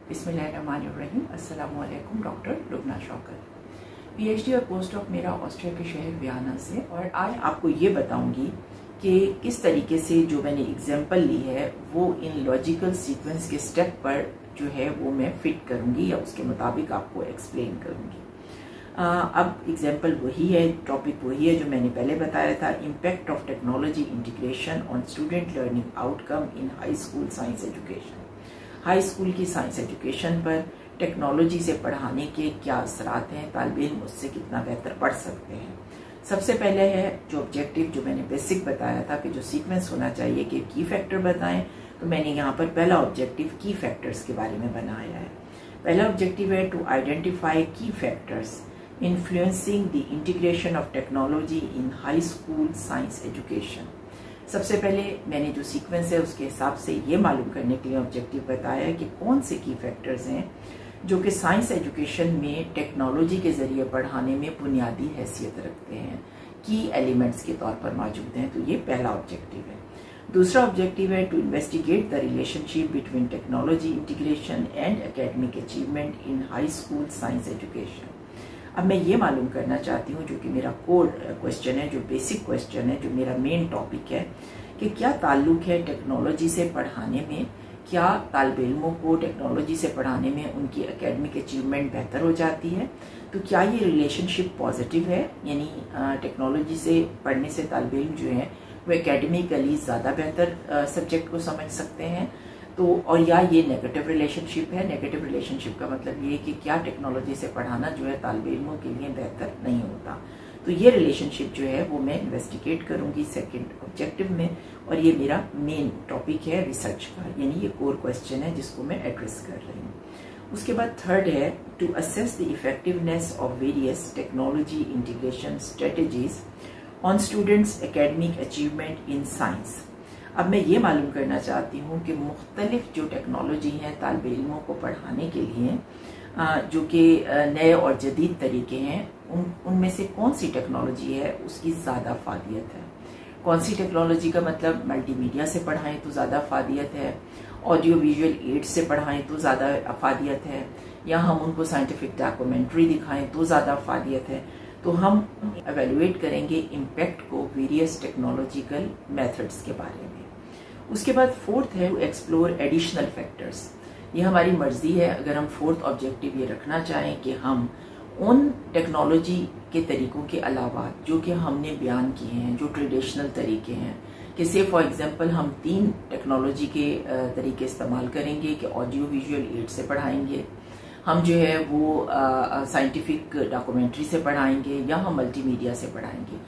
बिस्मिल्लाहिर्रहमानिर्रहीम। अस्सलामु अलैकुम। डॉक्टर लुबना शौकत, पीएचडी और पोस्ट डॉक मेरा ऑस्ट्रिया के शहर वियना से। और आज आपको ये बताऊंगी कि किस तरीके से जो मैंने एग्जाम्पल ली है वो इन लॉजिकल सीक्वेंस के स्टेप पर जो है वो मैं फिट करूंगी या उसके मुताबिक आपको एक्सप्लेन करूंगी। अब एग्जाम्पल वही है, टॉपिक वही है जो मैंने पहले बताया था, impact of technology integration on student learning outcome in high school science education. High school की साइंस एजुकेशन पर टेक्नोलॉजी से पढ़ाने के क्या असरात हैं, तालिब इल्म उससे कितना बेहतर पढ़ सकते हैं। सबसे पहले है जो ऑब्जेक्टिव, जो मैंने बेसिक बताया था कि जो सीक्वेंस होना चाहिए कि की फैक्टर बताएं, तो मैंने यहाँ पर पहला ऑब्जेक्टिव की फैक्टर्स के बारे में बनाया है। पहला ऑब्जेक्टिव है टू आइडेंटिफाई की factors influencing the integration of technology in high school science education. सबसे पहले मैंने जो सीक्वेंस है उसके हिसाब से ये मालूम करने के लिए ऑब्जेक्टिव बताया है कि कौन से की फैक्टर्स हैं जो कि साइंस एजुकेशन में टेक्नोलॉजी के जरिए पढ़ाने में बुनियादी हैसियत रखते हैं, की एलिमेंट्स के तौर पर मौजूद हैं। तो ये पहला ऑब्जेक्टिव है। दूसरा ऑब्जेक्टिव है to investigate the relationship between technology integration and academic achievement in high school science education. अब मैं ये मालूम करना चाहती हूँ, जो कि मेरा कोर क्वेश्चन है, जो बेसिक क्वेश्चन है, जो मेरा मेन टॉपिक है, कि क्या ताल्लुक है टेक्नोलॉजी से पढ़ाने में, क्या तालिब इल्मों को टेक्नोलॉजी से पढ़ाने में उनकी एकेडमिक अचीवमेंट बेहतर हो जाती है। तो क्या ये रिलेशनशिप पॉजिटिव है, यानी टेक्नोलॉजी से पढ़ने से तालिब इल्म जो है वो एकेडमिकली ज़्यादा बेहतर सब्जेक्ट को समझ सकते हैं। तो और या ये नेगेटिव रिलेशनशिप है। नेगेटिव रिलेशनशिप का मतलब ये है कि क्या टेक्नोलॉजी से पढ़ाना जो है तालिब इल्मों के लिए बेहतर नहीं होता। तो ये रिलेशनशिप जो है वो मैं इन्वेस्टिगेट करूंगी सेकंड ऑब्जेक्टिव में, और ये मेरा मेन टॉपिक है रिसर्च का, यानी ये कोर क्वेश्चन है जिसको मैं एड्रेस कर रही हूँ। उसके बाद थर्ड है to assess the effectiveness of various technology integration strategies on students academic achievement in science. अब मैं ये मालूम करना चाहती हूँ कि मुख्तलिफ जो टेक्नोलॉजी हैं तालिब इल्मों को पढ़ाने के लिए, जो कि नए और जदीद तरीके हैं, उनमें से कौन सी टेक्नोलॉजी है उसकी ज़्यादा अफादियत है। कौन सी टेक्नोलॉजी का मतलब मल्टीमीडिया से पढ़ाएं तो ज़्यादा अफादियत है, ऑडियो विजुअल एड्स से पढ़ाएं तो ज़्यादा अफादियत है, या हम उनको साइंटिफिक डॉक्यूमेंट्री दिखाएं तो ज़्यादा अफादियत है। तो हम एवेलुएट करेंगे इम्पैक्ट को वेरियस टेक्नोलॉजिकल मेथड्स के बारे में। उसके बाद फोर्थ है एक्सप्लोर एडिशनल फैक्टर्स। ये हमारी मर्जी है अगर हम फोर्थ ऑब्जेक्टिव ये रखना चाहें कि हम उन टेक्नोलॉजी के तरीकों के अलावा जो कि हमने बयान किए हैं, जो ट्रेडिशनल तरीके हैं, कि से फॉर एग्जांपल हम 3 टेक्नोलॉजी के तरीके इस्तेमाल करेंगे कि ऑडियो विजुअल एड से पढ़ाएंगे, हम जो है वो साइंटिफिक डॉक्यूमेंट्री से पढ़ाएंगे, या हम मल्टीमीडिया से पढ़ाएंगे।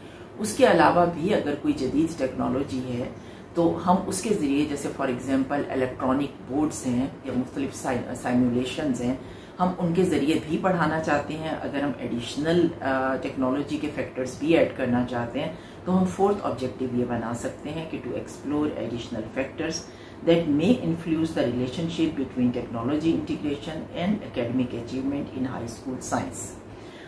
उसके अलावा भी अगर कोई जदीद टेक्नोलॉजी है तो हम उसके ज़रिए, जैसे फॉर एग्जांपल इलेक्ट्रॉनिक बोर्ड्स हैं या मुख्तलिफ साइमुलेशंस हैं, हम उनके ज़रिए भी पढ़ाना चाहते हैं। अगर हम एडिशनल टेक्नोलॉजी के फैक्टर्स भी ऐड करना चाहते हैं तो हम फोर्थ ऑब्जेक्टिव ये बना सकते हैं कि to explore additional factors that may influence the relationship between technology integration and academic achievement in high school science.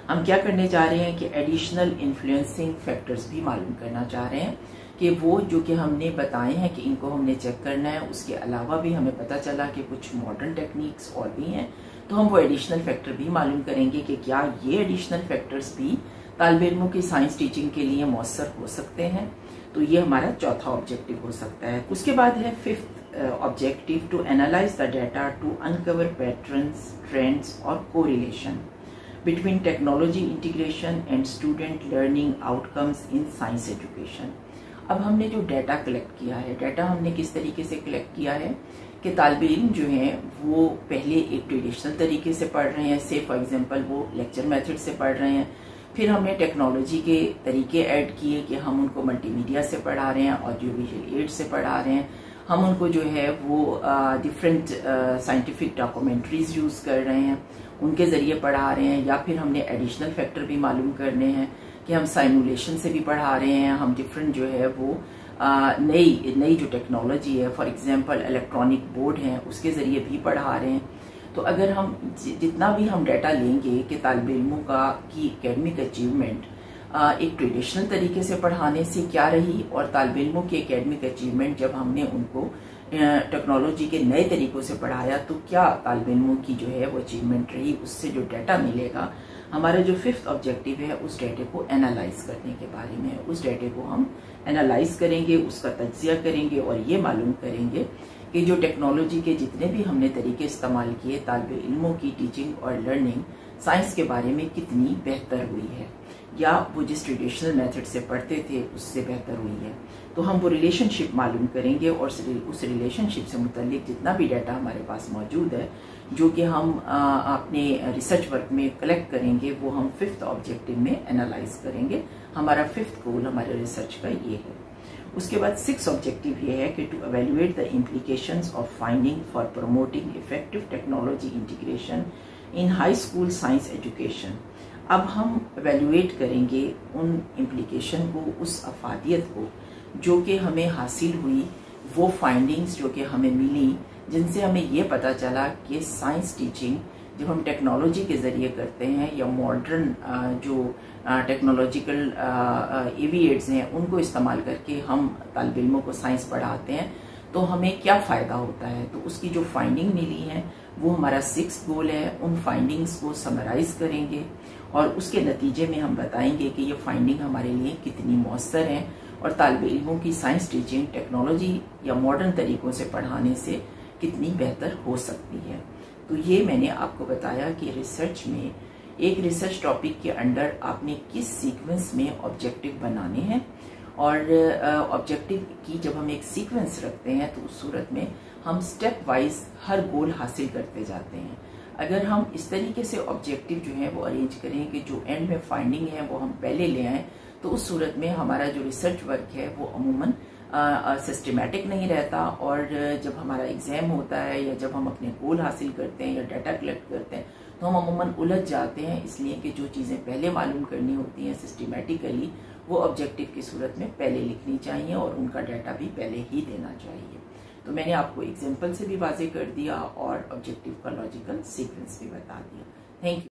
हम क्या करने जा रहे हैं कि एडिशनल इन्फ्लुएंसिंग फैक्टर्स भी मालूम करना चाह रहे हैं कि वो जो कि हमने बताए हैं कि इनको हमने चेक करना है, उसके अलावा भी हमें पता चला कि कुछ मॉडर्न टेक्निक्स और भी हैं, तो हम वो एडिशनल फैक्टर भी मालूम करेंगे कि क्या ये एडिशनल फैक्टर्स भी तालिब इल्मों की साइंस टीचिंग के लिए मौसर हो सकते हैं। तो ये हमारा चौथा ऑब्जेक्टिव हो सकता है। उसके बाद है fifth objective to analyse the data to uncover patterns, trends और correlation between technology integration and student learning outcomes in science education. अब हमने जो डाटा कलेक्ट किया है, डाटा हमने किस तरीके से कलेक्ट किया है कि तालिब इल्म जो हैं वो पहले एक ट्रेडिशनल तरीके से पढ़ रहे हैं, से फॉर एग्जांपल वो लेक्चर मेथड से पढ़ रहे हैं, फिर हमने टेक्नोलॉजी के तरीके ऐड किए कि हम उनको मल्टीमीडिया से पढ़ा रहे हैं, ऑडियो विजुअल एड से पढ़ा रहे हैं, हम उनको जो है वो डिफरेंट साइंटिफिक डॉक्यूमेंट्रीज यूज़ कर रहे हैं, उनके ज़रिए पढ़ा रहे हैं, या फिर हमने एडिशनल फैक्टर भी मालूम करने हैं कि हम साइमुलेशन से भी पढ़ा रहे हैं, हम डिफरेंट जो है वो नई जो टेक्नोलॉजी है, फॉर एग्जांपल इलेक्ट्रॉनिक बोर्ड हैं, उसके ज़रिए भी पढ़ा रहे हैं। तो अगर हम जितना भी हम डाटा लेंगे कि तालिब इल्मों की एकेडमिक अचीवमेंट एक ट्रेडिशनल तरीके से पढ़ाने से क्या रही, और तालिब इल्मों की एकेडमिक अचीवमेंट जब हमने उनको टेक्नोलॉजी के नए तरीकों से पढ़ाया तो क्या तालिब इल्मों की जो है वो अचीवमेंट रही, उससे जो डाटा मिलेगा। हमारा जो 5th ऑब्जेक्टिव है उस डाटे को एनालाइज करने के बारे में। उस डाटे को हम एनालाइज करेंगे, उसका तज्जिया करेंगे और ये मालूम करेंगे कि जो टेक्नोलॉजी के जितने भी हमने तरीके इस्तेमाल किए, तालिब इल्मों की टीचिंग और लर्निंग साइंस के बारे में कितनी बेहतर हुई है, या वो जिस ट्रेडिशनल मेथड से पढ़ते थे उससे बेहतर हुई है। तो हम वो रिलेशनशिप मालूम करेंगे और उस रिलेशनशिप से मुतल्लिक जितना भी डाटा हमारे पास मौजूद है, जो कि हम अपने रिसर्च वर्क में कलेक्ट करेंगे, वो हम 5th ऑब्जेक्टिव में एनालाइज करेंगे। हमारा 5th गोल हमारे रिसर्च का ये है। उसके बाद 6th ऑब्जेक्टिव ये है कि to evaluate the implications of finding for promoting effective technology integration in high school science education. अब हम एवेल्युएट करेंगे उन इम्प्लीकेशन को, उस अफादियत को जो कि हमें हासिल हुई, वो फाइंडिंग्स जो कि हमें मिली, जिनसे हमें ये पता चला कि साइंस टीचिंग जब हम टेक्नोलॉजी के ज़रिए करते हैं या मॉडर्न जो टेक्नोलॉजिकल एविएट्स हैं उनको इस्तेमाल करके हम तालिब इल्मों को साइंस पढ़ाते हैं, तो हमें क्या फ़ायदा होता है। तो उसकी जो फाइंडिंग मिली है वो हमारा 6th गोल है। उन फाइंडिंग्स को समराइज करेंगे और उसके नतीजे में हम बताएंगे कि ये फाइंडिंग हमारे लिए कितनी मौसर है और तालिब इल्मों की साइंस टीचिंग टेक्नोलॉजी या मॉडर्न तरीकों से पढ़ाने से कितनी बेहतर हो सकती है। तो ये मैंने आपको बताया कि रिसर्च में एक रिसर्च टॉपिक के अंडर आपने किस सीक्वेंस में ऑब्जेक्टिव बनाने हैं, और ऑब्जेक्टिव की जब हम एक सीक्वेंस रखते हैं तो उस सूरत में हम स्टेप वाइज हर गोल हासिल करते जाते हैं। अगर हम इस तरीके से ऑब्जेक्टिव जो है वो अरेंज करें कि जो एंड में फाइंडिंग है वो हम पहले ले आएँ, तो उस सूरत में हमारा जो रिसर्च वर्क है वो अमूमन सिस्टमेटिक नहीं रहता, और जब हमारा एग्जाम होता है या जब हम अपने गोल हासिल करते हैं या डाटा कलेक्ट करते हैं तो हम अमूमन उलझ जाते हैं, इसलिए कि जो चीज़ें पहले मालूम करनी होती हैं सिस्टमेटिकली वो ऑब्जेक्टिव की सूरत में पहले लिखनी चाहिए और उनका डाटा भी पहले ही देना चाहिए। तो मैंने आपको एग्जाम्पल से भी वाजे कर दिया और ऑब्जेक्टिव का लॉजिकल सीक्वेंस भी बता दिया। Thank you.